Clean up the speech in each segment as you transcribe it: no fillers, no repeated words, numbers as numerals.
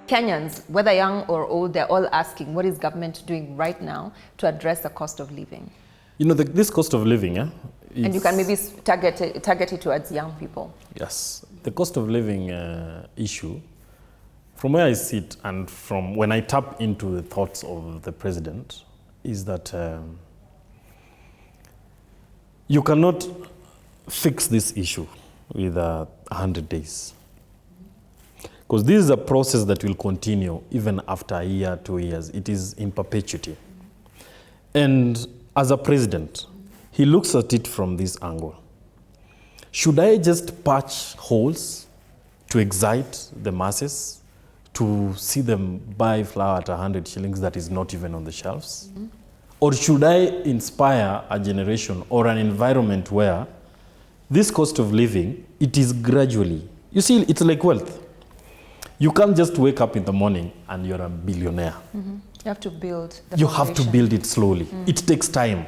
Kenyans, whether young or old, they're all asking, what is government doing right now to address the cost of living? You know, this cost of living, and you can maybe target it towards young people. Yes, the cost of living issue, from where I sit and from when I tap into the thoughts of the president, is that you cannot fix this issue with 100 days. Because this is a process that will continue even after a year, 2 years. It is in perpetuity. And as a president, he looks at it from this angle. Should I just patch holes to excite the masses, to see them buy flour at 100 shillings that is not even on the shelves? Mm-hmm. Or should I inspire a generation or an environment where this cost of living, it is gradually, you see, it's like wealth. You can't just wake up in the morning and you're a billionaire. Mm-hmm. You have to build the You have to build it slowly. Mm. It takes time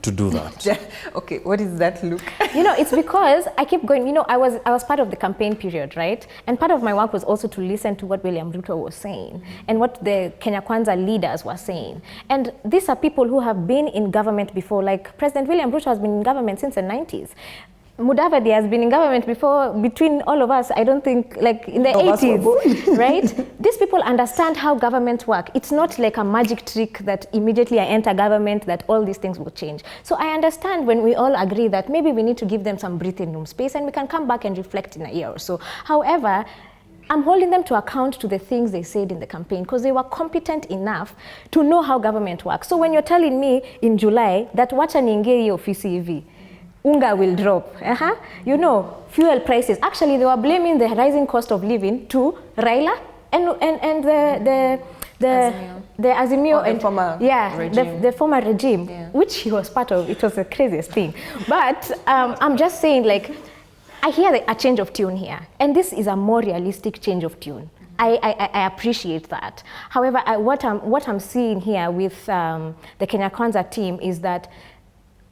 to do that. Okay, what does that look? You know, it's because I keep going, you know, I was part of the campaign period, right? And part of my work was also to listen to what William Ruto was saying and what the Kenya Kwanza leaders were saying. And these are people who have been in government before, like President William Ruto has been in government since the 90s. Mudavadi has been in government before, between all of us, I don't think, like in the 80s, right? These people understand how governments work. It's not like a magic trick that immediately I enter government that all these things will change. So I understand when we all agree that maybe we need to give them some breathing room space and we can come back and reflect in a year or so. However, I'm holding them to account to the things they said in the campaign because they were competent enough to know how government works. So when you're telling me in July that wacha niingie hiyo ofisi hivi, unga will drop. You know, fuel prices. Actually, they were blaming the rising cost of living to Raila and the Azimio and former regime. The former regime, which he was part of. It was the craziest thing. But I'm just saying, like, I hear a change of tune here, and this is a more realistic change of tune. I appreciate that. However, what I'm seeing here with the Kenya Kwanza team is that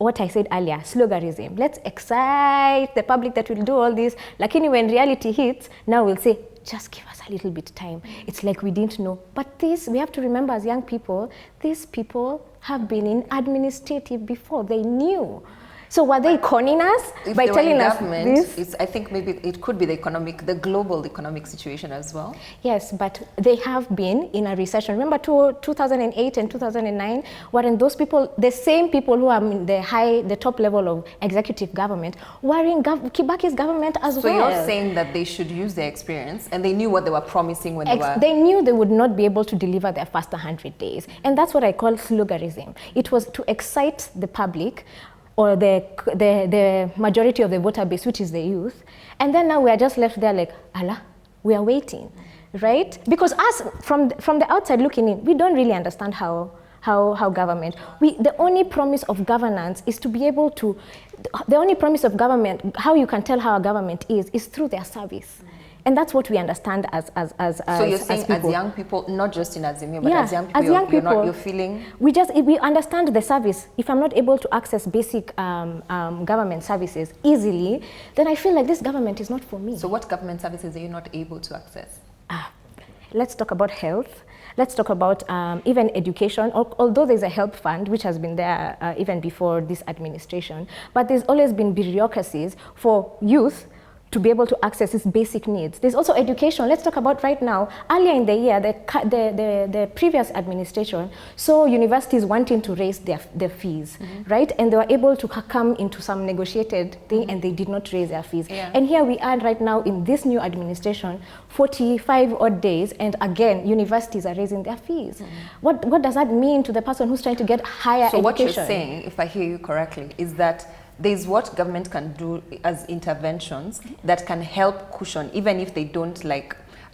what I said earlier, sloganism. Let's excite the public that will do all this. Lakini when reality hits, now we'll say, just give us a little bit of time. It's like we didn't know. But this, we have to remember as young people, these people have been in administrative before. They knew. So were they conning us by telling us this? I think maybe it could be the global economic situation as well. Yes, but they have been in a recession. Remember 2008 and 2009, weren't those people, the same people who are in the top level of executive government, were in Kibaki's government as well. So you're saying that they should use their experience and they knew what they were promising when They knew they would not be able to deliver their first 100 days. And that's what I call sloganism. It was to excite the public or the majority of the voter base, which is the youth. And then now we are just left there like, Allah, we are waiting, right? Because us, from the outside looking in, we don't really understand how government, the only promise of governance is to be able to, the only promise of government, how you can tell how a government is through their service. And that's what we understand as So you're saying as young people, not just in Azimio, but as young people, you're feeling? We understand the service. If I'm not able to access basic government services easily, then I feel like this government is not for me. So what government services are you not able to access? Let's talk about health. Let's talk about even education, although there's a help fund, which has been there even before this administration, but there's always been bureaucracies for youth to be able to access its basic needs. There's also education. Let's talk about right now. Earlier in the year, the previous administration saw universities wanting to raise their fees, right? And they were able to come into some negotiated thing and they did not raise their fees. Yeah. And here we are right now in this new administration, 45 odd days, and again, universities are raising their fees. What does that mean to the person who's trying to get higher education? So what you're saying, if I hear you correctly, is that there's what government can do as interventions that can help cushion, even if they don't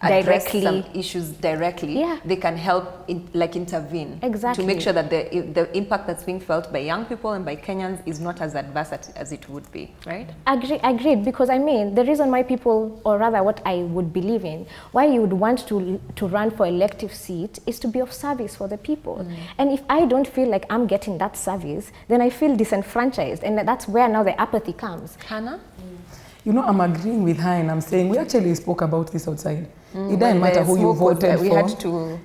address some issues directly, they can help intervene to make sure that the impact that's being felt by young people and by Kenyans is not as adverse as it would be, right? Agreed, because I mean, the reason why people, or rather what I would believe in, why you would want to run for elective seat is to be of service for the people. And if I don't feel like I'm getting that service, then I feel disenfranchised, and that's where now the apathy comes. Hannah? You know, I'm agreeing with her and I'm saying, we actually spoke about this outside. It doesn't matter who you voted for. We had to,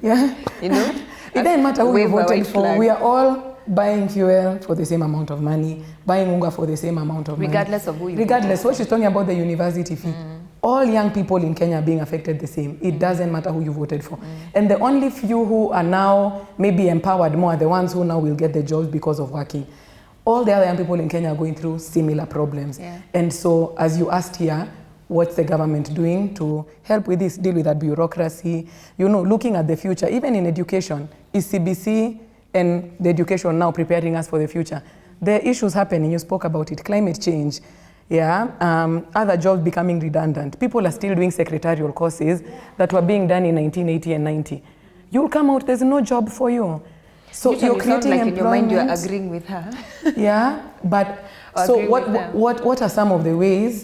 you know. It doesn't matter who you voted for. We are all buying fuel for the same amount of money, buying unga for the same amount of money. Regardless of who you Regardless, what she's talking about the university fee. All young people in Kenya are being affected the same. It doesn't matter who you voted for. And the only few who are now maybe empowered more are the ones who now will get the jobs because of working. All the other young people in Kenya are going through similar problems. And so, as you asked here, what's the government doing to help with this, deal with that bureaucracy? You know, looking at the future, even in education, is CBC and the education now preparing us for the future? There are issues happening, you spoke about it, climate change, other jobs becoming redundant. People are still doing secretarial courses that were being done in 1980 and 90. You'll come out, there's no job for you. So you're creating like employment. In your mind you're agreeing with her. But so what are some of the ways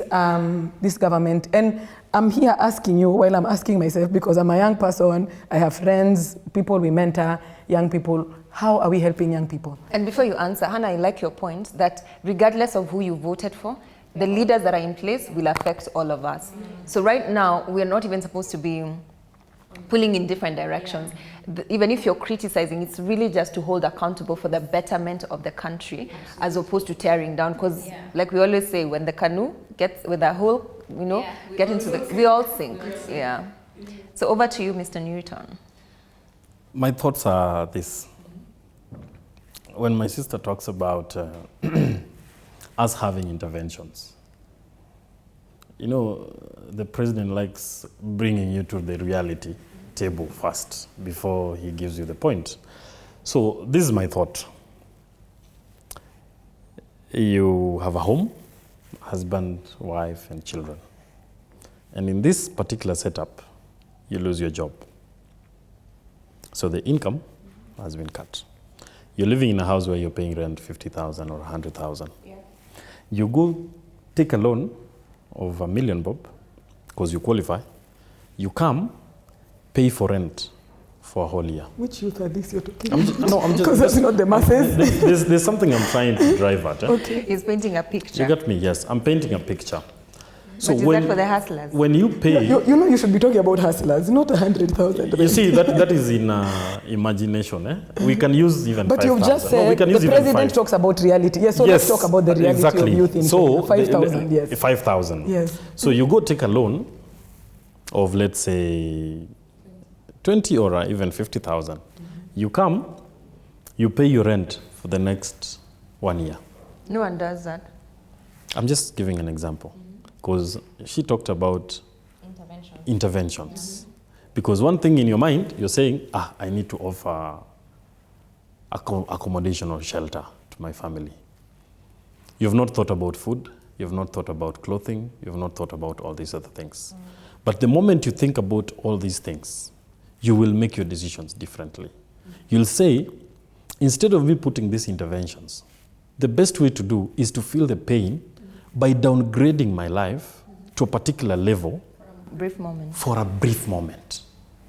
this government, and I'm here asking you while I'm asking myself, because I'm a young person, I have friends, people we mentor, young people. How are we helping young people? And before you answer, Hannah, I like your point that regardless of who you voted for, the leaders that are in place will affect all of us. So right now, we're not even supposed to be pulling in different directions. Even if you're criticizing, it's really just to hold accountable for the betterment of the country as opposed to tearing down. Because like we always say, when the canoe gets with the whole, get into the, we all sink. So over to you, Mr. Newton. My thoughts are this. When my sister talks about us having interventions, the president likes bringing you to the reality table first before he gives you the point. So this is my thought. You have a home, husband, wife, and children. And in this particular setup, you lose your job. So the income has been cut. You're living in a house where you're paying rent 50,000 or 100,000. You go take a loan of $1 million, Bob, because you qualify. You come, pay for rent for a whole year. Which youth are this you're talking about? Because that's not the masses. There's something I'm trying to drive at. Okay. He's painting a picture. You got me, yes. I'm painting a picture. So but is that for the hustlers? When you pay... You should be talking about hustlers, not 100,000. You see, that is in imagination. We can use even 5,000. But you've just said the president talks about reality. Yes, so let's talk about the reality of youth in Kenya. 5,000, yes. 5,000. Yes. So you go take a loan of, let's say, 20 or even 50,000. You come, you pay your rent for the next 1 year. No one does that. I'm just giving an example. Because she talked about interventions. Because one thing in your mind, you're saying, I need to offer accommodation or shelter to my family. You've not thought about food, you've not thought about clothing, you've not thought about all these other things. But the moment you think about all these things, you will make your decisions differently. You'll say, instead of me putting these interventions, the best way to do is to feel the pain by downgrading my life to a particular level for a brief moment.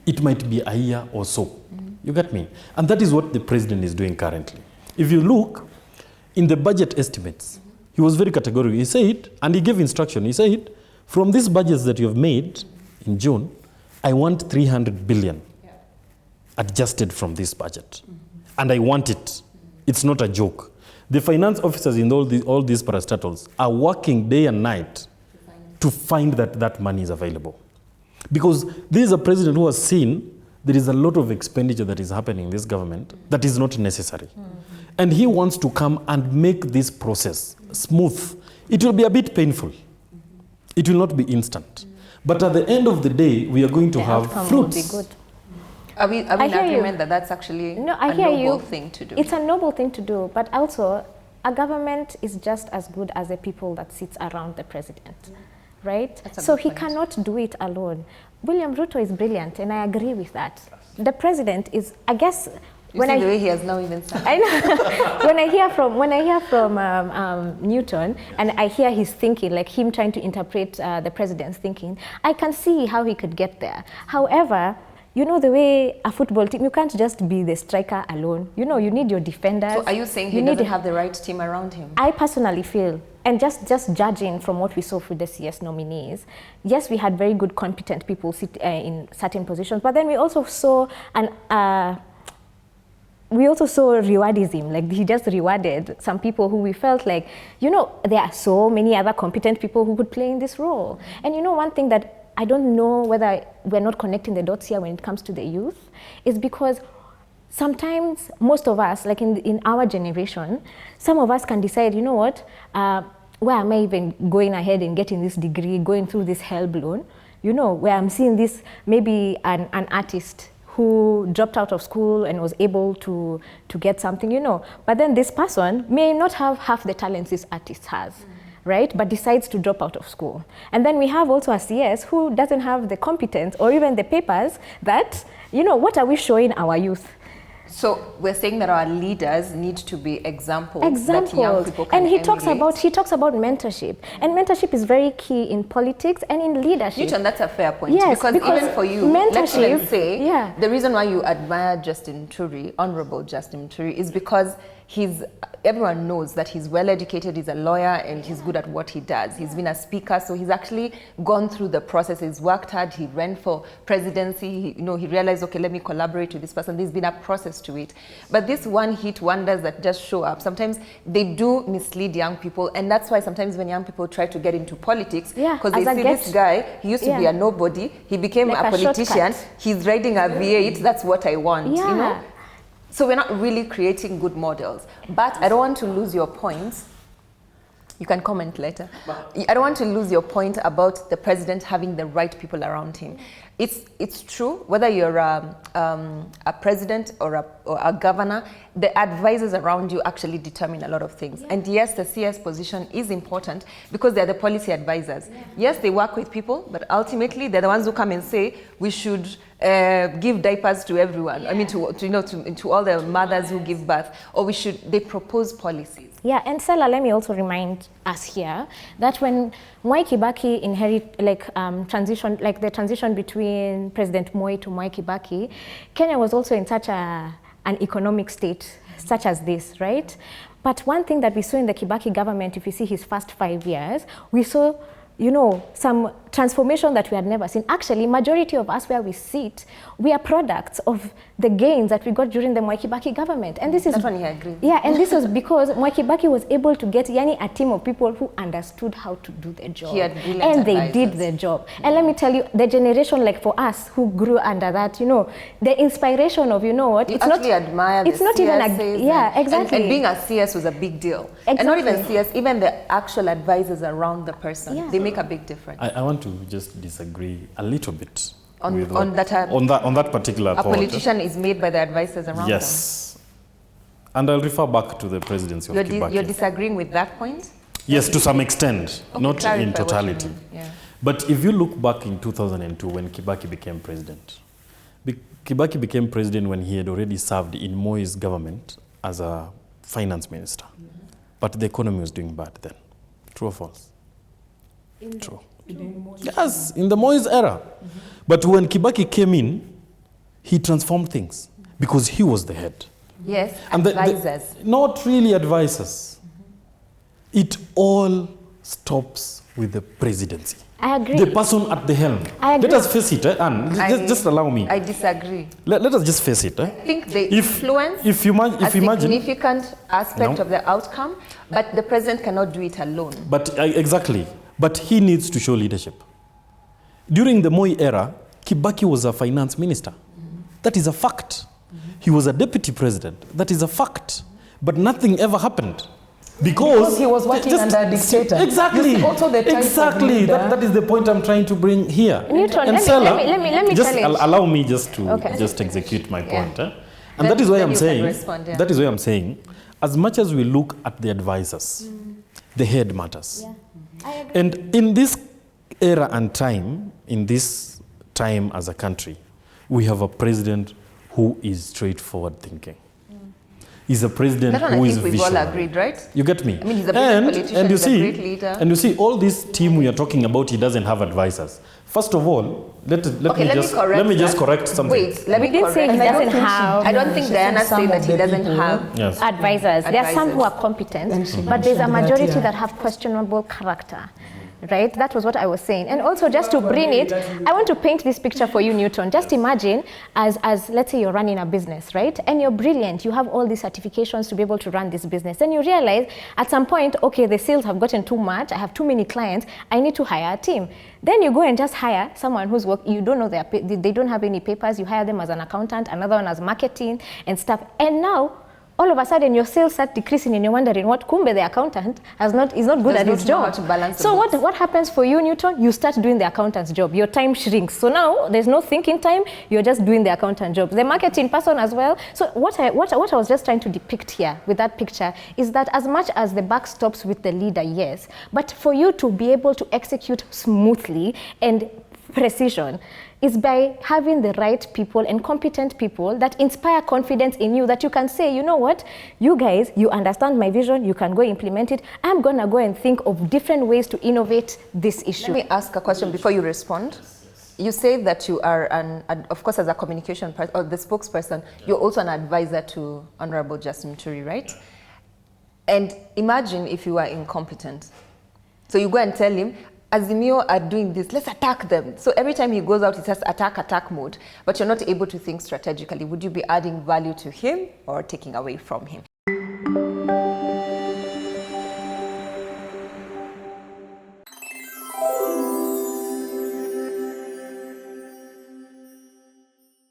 It might be a year or so. You get me? And that is what the president is doing currently. If you look in the budget estimates, he was very categorical. He said, and he gave instruction, he said, from these budgets that you have made in June, I want 300 billion adjusted from this budget. And I want it. It's not a joke. The finance officers in all these parastatals are working day and night to find that money is available. Because this is a president who has seen there is a lot of expenditure that is happening in this government that is not necessary. And he wants to come and make this process smooth. It will be a bit painful. It will not be instant. But at the end of the day, we are going to have fruits. Will be good. Are we in agreement that that's actually a noble thing to do? It's a noble thing to do, but also a government is just as good as the people that sits around the president, right? So he cannot do it alone. William Ruto is brilliant, and I agree with that. The president is, I guess, the way he has now even said. I know. when I hear from Newton, and I hear his thinking, like him trying to interpret the president's thinking, I can see how he could get there. However, you know, the way a football team, you can't just be the striker alone. You know, you need your defenders. So are you saying he doesn't have the right team around him? I personally feel, and just judging from what we saw for the CS nominees, yes, we had very good, competent people sit in certain positions, but then we also saw rewardism. Like, he just rewarded some people who we felt like, you know, there are so many other competent people who could play in this role. And you know, one thing that I don't know whether we're not connecting the dots here when it comes to the youth is because sometimes most of us, like in our generation, some of us can decide, you know what, where am I even going ahead and getting this degree, going through this hell blown, you know, where I'm seeing this, maybe an artist who dropped out of school and was able to get something, you know, but then this person may not have half the talents this artist has. Right, but decides to drop out of school. And then we have also a CS who doesn't have the competence or even the papers that, you know, what are we showing our youth? So we're saying that our leaders need to be examples that young people can and he emulate. talks about mentorship, and mentorship is very key in politics and in leadership. Newton, that's a fair point. Yes, because even for you, let's even say the reason why you admire Justin Muturi, Honorable Justin Muturi, is because everyone knows that he's well educated, he's a lawyer, and he's good at what he does. He's been a speaker, so he's actually gone through the process. He's worked hard, he ran for presidency, he realized, okay, let me collaborate with this person. There's been a process to it. But these one-hit wonders that just show up, sometimes they do mislead young people, and that's why sometimes when young people try to get into politics, because they see this guy, he used to be a nobody, he became like a politician, he's riding a V8, that's what I want, you know? So we're not really creating good models. But I don't want to lose your point. You can comment later. I don't want to lose your point about the president having the right people around him. It's true, whether you're a president or a governor, the advisors around you actually determine a lot of things. And yes, the CS position is important because they're the policy advisors. Yes, they work with people, but ultimately they're the ones who come and say we should give diapers to everyone. I mean, to all the mothers who give birth, or they propose policies. Yeah, and Stella, let me also remind us here that when Mwai Kibaki the transition between President Moi to Mwai Kibaki, Kenya was also in such an economic state such as this, right? But one thing that we saw in the Kibaki government, if you see his first 5 years, we saw, you know, some transformation that we had never seen. Actually, majority of us where we sit, we are products of the gains that we got during the Mwai Kibaki government. And this is... That's when I agree. Yeah, and this was because Mwai Kibaki was able to get a team of people who understood how to do the job. He had brilliant and they advisors. did the job. And let me tell you, the generation like for us who grew under that, you know, the inspiration of, you know what, you actually admire the CSs. Yeah, exactly. And being a CS was a big deal. Exactly. And not even CS, even the actual advisors around the person, they make a big difference. I want to just disagree a little bit on that particular point. A politician is made by the advisors around them. Yes. And I'll refer back to the presidency of Kibaki. You're disagreeing with that point? Yes, to some extent, not in totality. Yeah. But if you look back in 2002 when Kibaki became president, Kibaki became president when he had already served in Moi's government as a finance minister. But the economy was doing bad then. True or false? True. Yes, in the Moi's era. But when Kibaki came in, he transformed things because he was the head. Yes, and advisors. Not really advisors. It all stops with the presidency. I agree. The person at the helm. I agree. Let us face it, Anne. Just allow me. I disagree. Let us just face it. I think they influence a significant aspect of the outcome, but the president cannot do it alone. But exactly. But he needs to show leadership. During the Moi era, Kibaki was a finance minister. That is a fact. He was a deputy president. That is a fact. But nothing ever happened. Because he was working under a dictator. Exactly. Also the type exactly. That is the point I'm trying to bring here. Newton, let me just challenge. Allow me just to just execute my point. And then, that is why I'm saying. That is why I'm saying, as much as we look at the advisors, the head matters. Yeah. I agree. And in this era and time, in this time as a country, we have a president who is straightforward thinking. is a president That one who I is think we've all visionary. agreed, right? You get me? I mean, he's a brilliant politician, and you he's see, a great leader. And you see, all this team we are talking about, he doesn't have advisors. First of all, let me just correct something. Wait, let me didn't say correct. he doesn't have. I don't think Diana said that he doesn't people. have. Yes. Advisors. There are some who are And competent, she but there's a mentioned majority that, yeah. that have questionable character. Right? That was what I was saying. And also, just to bring it, I want to paint this picture for you, Newton. Just imagine as let's say you're running a business, right? And you're brilliant. You have all these certifications to be able to run this business. Then you realize at some point, okay, the sales have gotten too much. I have too many clients. I need to hire a team. Then you go and just hire someone who's you don't know they don't have any papers. You hire them as an accountant, another one as marketing and stuff. And now, all of a sudden your sales start decreasing and you're wondering what kumbe the accountant is not good at his job. So what happens for you, Newton? You start doing the accountant's job. Your time shrinks. So now there's no thinking time. You're just doing the accountant job. The marketing person as well. So what I was just trying to depict here with that picture is that as much as the buck stops with the leader, yes, but for you to be able to execute smoothly and precision is by having the right people and competent people that inspire confidence in you, that you can say, you know what, you guys, you understand my vision, you can go implement it. I'm going to go and think of different ways to innovate this issue. Let me ask a question before you respond. You say that you are, of course, as a communication person or the spokesperson, you're also an advisor to Honorable Justin Muturi, right? And imagine if you are incompetent. So you go and tell him, Azimio are doing this, let's attack them. So every time he goes out, he says attack mode, but you're not able to think strategically. Would you be adding value to him or taking away from him?